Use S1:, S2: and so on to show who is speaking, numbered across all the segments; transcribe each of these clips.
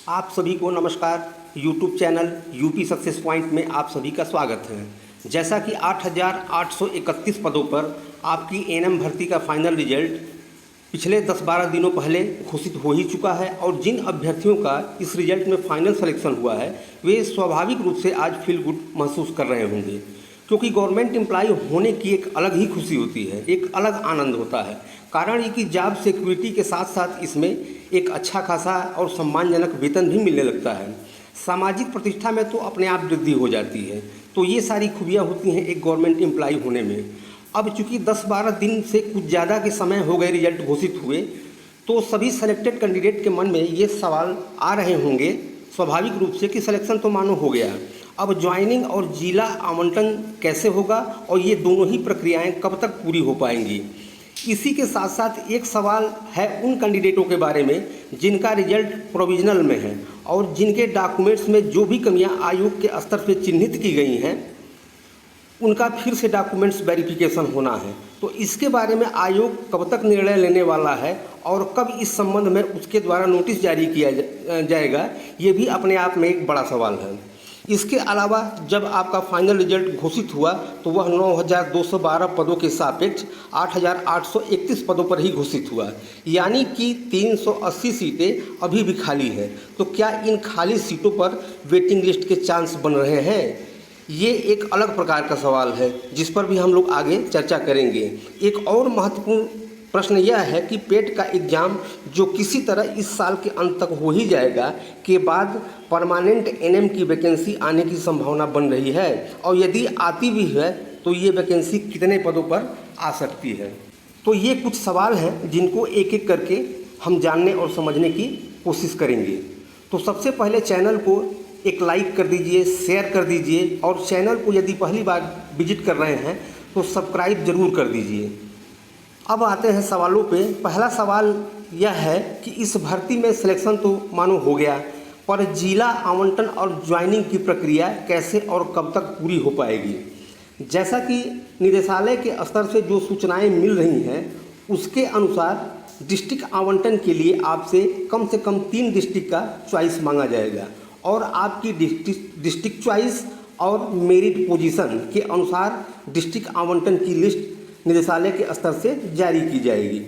S1: आप सभी को नमस्कार। YouTube channel UP success point में आप सभी का स्वागत है। जैसा कि 8,831 पदों पर आपकी एएनएम भर्ती का फाइनल रिजल्ट पिछले 10-12 दिनों पहले घोषित हो ही चुका है और जिन अभ्यर्थियों का इस रिजल्ट में फाइनल सिलेक्शन हुआ है वे स्वाभाविक रूप से आज फील गुड महसूस कर रहे होंगे, क्योंकि गवर्नमेंट एम्प्लॉय होने की एक अलग ही खुशी होती है, एक अलग आनंद होता है। कारण ये कि जॉब सिक्योरिटी के साथ साथ इसमें एक अच्छा खासा और सम्मानजनक वेतन भी मिलने लगता है। सामाजिक प्रतिष्ठा में तो अपने आप वृद्धि हो जाती है। तो ये सारी खूबियाँ होती हैं एक गवर्नमेंट एम्प्लॉय होने में। अब चूँकि 10-12 दिन से कुछ ज़्यादा के समय हो गए रिजल्ट घोषित हुए, तो सभी सेलेक्टेड कैंडिडेट के मन में ये सवाल आ रहे होंगे स्वाभाविक रूप से कि सिलेक्शन तो मानो हो गया, अब ज्वाइनिंग और जिला आवंटन कैसे होगा और ये दोनों ही प्रक्रियाएं कब तक पूरी हो पाएंगी। इसी के साथ साथ एक सवाल है उन कैंडिडेटों के बारे में जिनका रिजल्ट प्रोविजनल में है और जिनके डॉक्यूमेंट्स में जो भी कमियां आयोग के स्तर से चिन्हित की गई हैं उनका फिर से डॉक्यूमेंट्स वेरिफिकेशन होना है। तो इसके बारे में आयोग कब तक निर्णय लेने वाला है और कब इस संबंध में उसके द्वारा नोटिस जारी किया जाएगा, ये भी अपने आप में एक बड़ा सवाल है। इसके अलावा जब आपका फाइनल रिजल्ट घोषित हुआ तो वह 9,212 पदों के सापेक्ष 8,831 पदों पर ही घोषित हुआ, यानी कि 380 सीटें अभी भी खाली हैं। तो क्या इन खाली सीटों पर वेटिंग लिस्ट के चांस बन रहे हैं? ये एक अलग प्रकार का सवाल है जिस पर भी हम लोग आगे चर्चा करेंगे। एक और महत्वपूर्ण प्रश्न यह है कि पेट का एग्ज़ाम जो किसी तरह इस साल के अंत तक हो ही जाएगा के बाद परमानेंट एनएम की वैकेंसी आने की संभावना बन रही है, और यदि आती भी है तो ये वैकेंसी कितने पदों पर आ सकती है। तो ये कुछ सवाल हैं जिनको एक एक करके हम जानने और समझने की कोशिश करेंगे। तो सबसे पहले चैनल को एक लाइक कर दीजिए, शेयर कर दीजिए और चैनल को यदि पहली बार विजिट कर रहे हैं तो सब्सक्राइब ज़रूर कर दीजिए। अब आते हैं सवालों पे। पहला सवाल यह है कि इस भर्ती में सिलेक्शन तो मानो हो गया, पर जिला आवंटन और ज्वाइनिंग की प्रक्रिया कैसे और कब तक पूरी हो पाएगी। जैसा कि निदेशालय के स्तर से जो सूचनाएं मिल रही हैं उसके अनुसार डिस्ट्रिक्ट आवंटन के लिए आपसे कम से कम 3 डिस्ट्रिक्ट का चॉइस मांगा जाएगा और आपकी डिस्ट्रिक्ट चॉइस और मेरिट पोजीशन के अनुसार डिस्ट्रिक्ट आवंटन की लिस्ट निदेशालय के स्तर से जारी की जाएगी।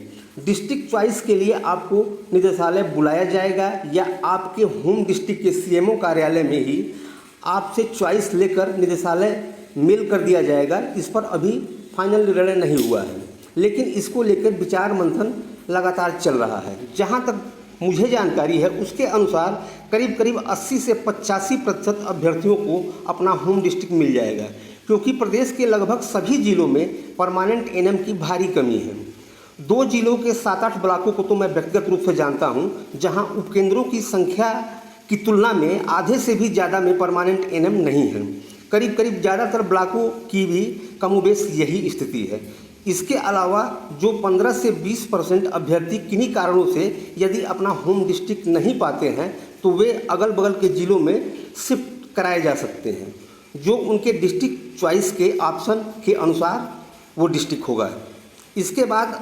S1: डिस्ट्रिक्ट चॉइस के लिए आपको निदेशालय बुलाया जाएगा या आपके होम डिस्ट्रिक्ट के सीएमओ कार्यालय में ही आपसे चॉइस लेकर निदेशालय मेल कर दिया जाएगा। इस पर अभी फाइनल निर्णय नहीं हुआ है, लेकिन इसको लेकर विचार मंथन लगातार चल रहा है। जहाँ तक मुझे जानकारी है उसके अनुसार करीब 80 से 85% अभ्यर्थियों को अपना होम डिस्ट्रिक्ट मिल जाएगा, क्योंकि प्रदेश के लगभग सभी जिलों में परमानेंट एनएम की भारी कमी है। 2 जिलों के 7-8 ब्लॉकों को तो मैं व्यक्तिगत रूप से जानता हूं, जहां उपकेंद्रों की संख्या की तुलना में आधे से भी ज़्यादा में परमानेंट एनएम नहीं है। करीब ज़्यादातर ब्लॉकों की भी कमोबेश यही स्थिति है। इसके अलावा जो 15 से 20% अभ्यर्थी किन्हीं कारणों से यदि अपना होम डिस्ट्रिक्ट नहीं पाते हैं तो वे अगल बगल के ज़िलों में शिफ्ट कराए जा सकते हैं, जो उनके डिस्ट्रिक्ट चॉइस के ऑप्शन के अनुसार वो डिस्ट्रिक्ट होगा। इसके बाद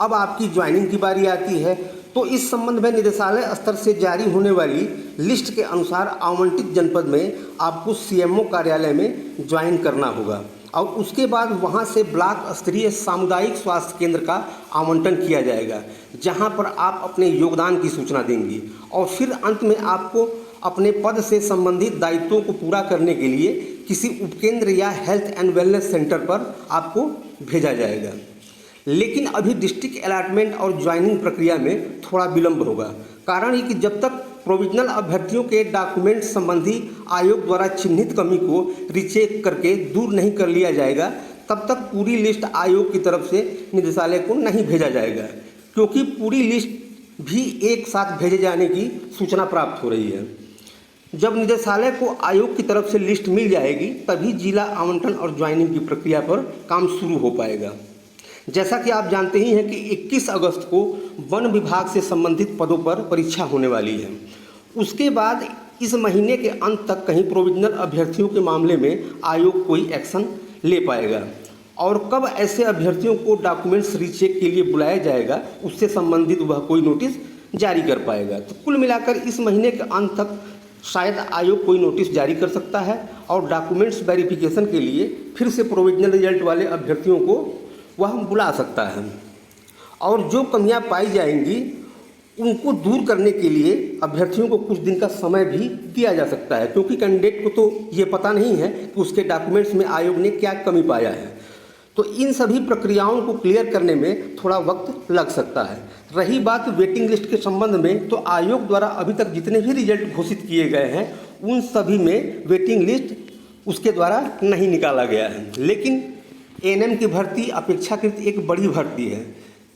S1: अब आपकी ज्वाइनिंग की बारी आती है। तो इस संबंध में निदेशालय स्तर से जारी होने वाली लिस्ट के अनुसार आवंटित जनपद में आपको सीएमओ कार्यालय में ज्वाइन करना होगा और उसके बाद वहां से ब्लॉक स्तरीय सामुदायिक स्वास्थ्य केंद्र का आवंटन किया जाएगा, जहां पर आप अपने योगदान की सूचना देंगी और फिर अंत में आपको अपने पद से संबंधित दायित्वों को पूरा करने के लिए किसी उपकेंद्र या हेल्थ एंड वेलनेस सेंटर पर आपको भेजा जाएगा। लेकिन अभी डिस्ट्रिक्ट अलॉटमेंट और ज्वाइनिंग प्रक्रिया में थोड़ा विलंब होगा। कारण ये कि जब तक प्रोविजनल अभ्यर्थियों के डॉक्यूमेंट संबंधी आयोग द्वारा चिन्हित कमी को रिचेक करके दूर नहीं कर लिया जाएगा, तब तक पूरी लिस्ट आयोग की तरफ से निदेशालय को नहीं भेजा जाएगा, क्योंकि पूरी लिस्ट भी एक साथ भेजे जाने की सूचना प्राप्त हो रही है। जब निदेशालय को आयोग की तरफ से लिस्ट मिल जाएगी तभी जिला आवंटन और ज्वाइनिंग की प्रक्रिया पर काम शुरू हो पाएगा। जैसा कि आप जानते ही हैं कि 21 अगस्त को वन विभाग से संबंधित पदों पर परीक्षा होने वाली है। उसके बाद इस महीने के अंत तक कहीं प्रोविजनल अभ्यर्थियों के मामले में आयोग कोई एक्शन ले पाएगा और कब ऐसे अभ्यर्थियों को डॉक्यूमेंट्स रीचेक के लिए बुलाया जाएगा उससे संबंधित वह कोई नोटिस जारी कर पाएगा। तो कुल मिलाकर इस महीने के अंत तक शायद आयोग कोई नोटिस जारी कर सकता है और डॉक्यूमेंट्स वेरिफिकेशन के लिए फिर से प्रोविजनल रिजल्ट वाले अभ्यर्थियों को वह बुला सकता है। और जो कमियां पाई जाएंगी उनको दूर करने के लिए अभ्यर्थियों को कुछ दिन का समय भी दिया जा सकता है, क्योंकि कैंडिडेट को तो ये पता नहीं है कि उसके डॉक्यूमेंट्स में आयोग ने क्या कमी पाया है। तो इन सभी प्रक्रियाओं को क्लियर करने में थोड़ा वक्त लग सकता है। रही बात वेटिंग लिस्ट के संबंध में, तो आयोग द्वारा अभी तक जितने भी रिजल्ट घोषित किए गए हैं उन सभी में वेटिंग लिस्ट उसके द्वारा नहीं निकाला गया है। लेकिन एएनएम की भर्ती अपेक्षाकृत एक बड़ी भर्ती है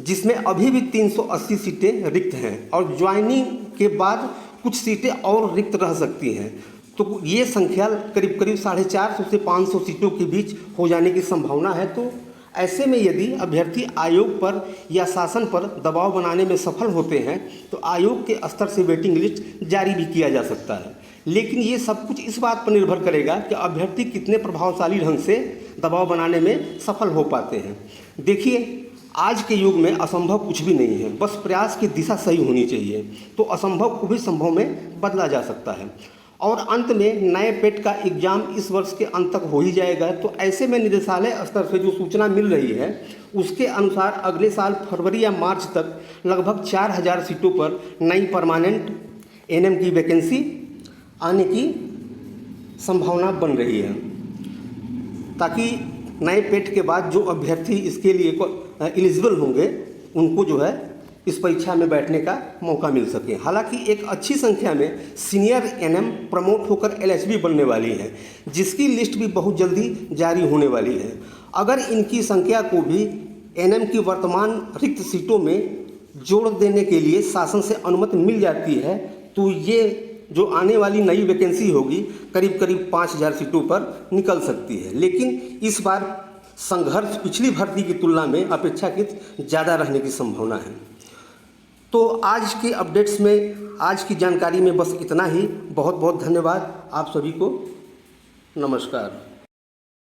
S1: जिसमें अभी भी 380 सीटें रिक्त हैं और ज्वाइनिंग के बाद कुछ सीटें और रिक्त रह सकती हैं। तो ये संख्या करीब करीब 450 से 500 सीटों के बीच हो जाने की संभावना है। तो ऐसे में यदि अभ्यर्थी आयोग पर या शासन पर दबाव बनाने में सफल होते हैं तो आयोग के स्तर से वेटिंग लिस्ट जारी भी किया जा सकता है। लेकिन ये सब कुछ इस बात पर निर्भर करेगा कि अभ्यर्थी कितने प्रभावशाली ढंग से दबाव बनाने में सफल हो पाते हैं। देखिए, आज के युग में असंभव कुछ भी नहीं है, बस प्रयास की दिशा सही होनी चाहिए तो असंभव को भी संभव में बदला जा सकता है। और अंत में नए पेट का एग्ज़ाम इस वर्ष के अंत तक हो ही जाएगा। तो ऐसे में निदेशालय स्तर से जो सूचना मिल रही है उसके अनुसार अगले साल फरवरी या मार्च तक लगभग 4000 सीटों पर नई परमानेंट एएनएम की वैकेंसी आने की संभावना बन रही है, ताकि नए पेट के बाद जो अभ्यर्थी इसके लिए एलिजिबल होंगे उनको जो है इस परीक्षा में बैठने का मौका मिल सके। हालांकि एक अच्छी संख्या में सीनियर एएनएम प्रमोट होकर एलएचबी बनने वाली है, जिसकी लिस्ट भी बहुत जल्दी जारी होने वाली है। अगर इनकी संख्या को भी एएनएम की वर्तमान रिक्त सीटों में जोड़ देने के लिए शासन से अनुमति मिल जाती है तो ये जो आने वाली नई वैकेंसी होगी करीब करीब 5000 सीटों पर निकल सकती है। लेकिन इस बार संघर्ष पिछली भर्ती की तुलना में अपेक्षाकृत ज़्यादा रहने की संभावना है। तो आज के अपडेट्स में, आज की जानकारी में बस इतना ही। बहुत बहुत धन्यवाद आप सभी को। नमस्कार।